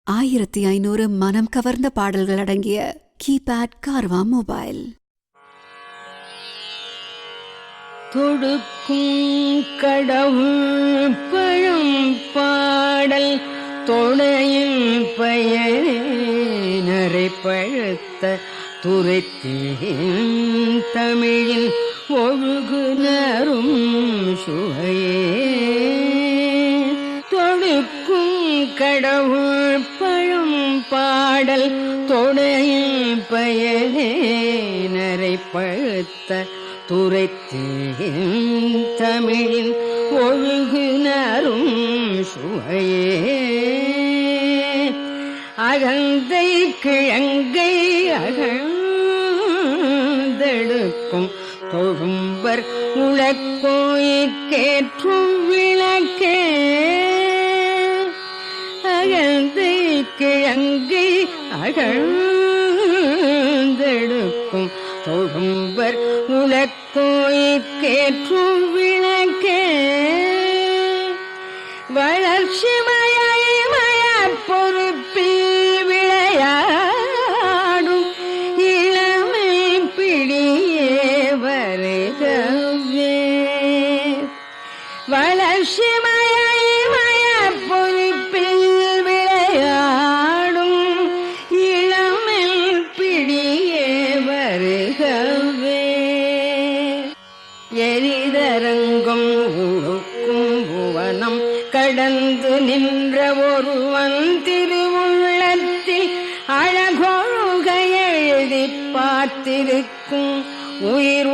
1500 மனம் கவர்ந்த பாடல்கள் அடங்கிய கீபேட் கார்வா மொபைல். தொடுக்கும் கடவுள் பழம் பாடல் தொடையில் பயனரை பழுத்த துரைத்தேன் தமிழில் ஒழுகுனரும் சுவையே. தொடுக்கும் கடவுள் பழம் பாடல் தொடையில் பயனரை பழுத்த துரைத்தேன் தமிழில் ஒழுகுனரும் சுவையே. அகந்தை கிழங்கை அகழ்ந்தெடுக்கும் தொழும்பர் உலக்கோய்க்கேற்றும் விளக்கே. அகந்தை கிழங்கை அகழ்ந்தெடுக்கும் தொழும்பர் உலக்கோய்க்கேற்றும் விளக்கே. வளர்ச்சிமயை மயற் பொறுப்பில் விளையாடும் இளமை பிடியே வருகவே. வளர்ச்சிமயை மயற் பொறுப்பில் விளையாடும் இளமை பிடியே வருகவே. எரிதரங்கும் உழுக்கும் புவனம் கடந்து நின்ற ஒருவன் திருவுள்ளத்தில் அழகொழுக எழுதி பார்த்திருக்கும் உயிர்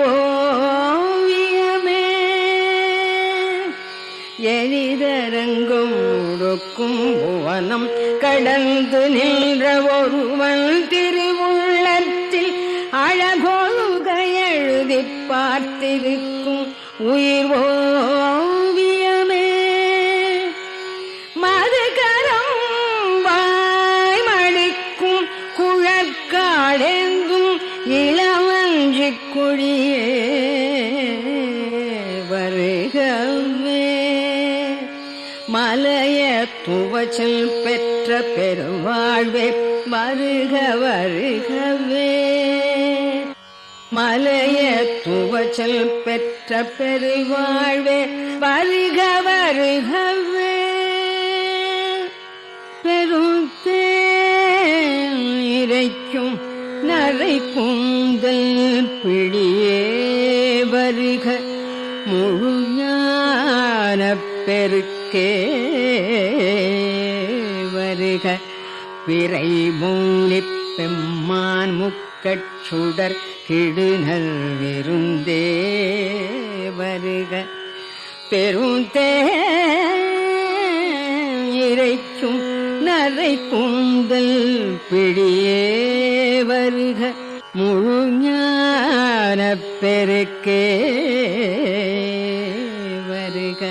ஓவியமே. எரிதரங்கும் உழுக்கும் புவனம் கடந்து நின்ற ஒருவன் திருவுள்ளத்தில் அழகொழுக எழுதி பார்த்திருக்கும் உயிர் ஓவியமே. மதுகரம் வாய் மடிக்கும் குழற்காடெங்கும் இளவஞ்சி குழியே வருகவே. மலைய துவச்சல் பெற்ற பெருவாழ்வே வருக வருகவே. மலைய துவச்சல் பெற்ற பெருவாழ்வே வருக வருகவே. பெருந்தேன் இறைக்கும் நரை கூந்தல் பிடியே வருக. முழு ஞான பெருக்கே வருக. பிறை மூலி பெம்மான் முக்கட்சுடர் கிடுநல் விருந்தே வருக. பெருந்தேன் இறைக்கும் நரை கூந்தல் பிடியே வருக. முழு ஞான பெருக்கே வருக.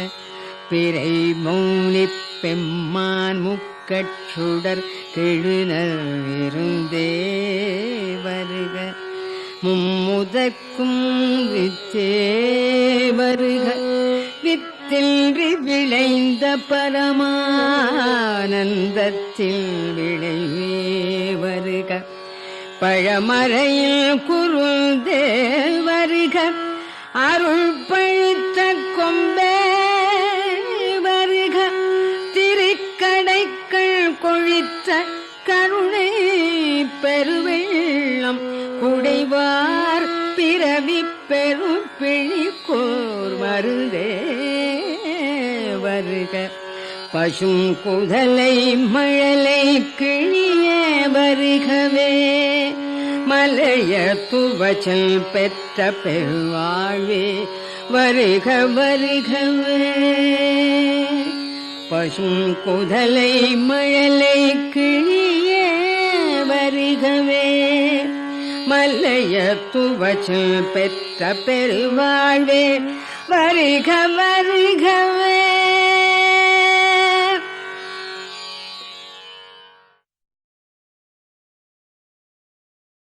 பிறை மௌனி பெம்மான் முக்கட்சுடர் கிடுநல் விருந்தே வருக. மும்முதற்கும் வித்தே வருக. வித்தின்றி விளைந்த பரமானந்தத்தில் விளைவே வருக. பழமறையில் குருந்தே வருக. அருள் பழித்த கொம்பே வருக. திருக்கடைக்கள் கொழித்த கருணை பெருவெள்ளம் குடைவார் பிறவி பெருப்பிழி கோர் மருதே வருக. பசும் குதலை மழலை கிழியே வருகவே. மலைய துவச்சல் பெற்ற பெருவாழ்வே வருக வருகவே. பசும் குதலை மழலை கிழியே வருகவே. மலைய துவச்சல் பெற்ற பெருவாழ்வே வருக வருகவே.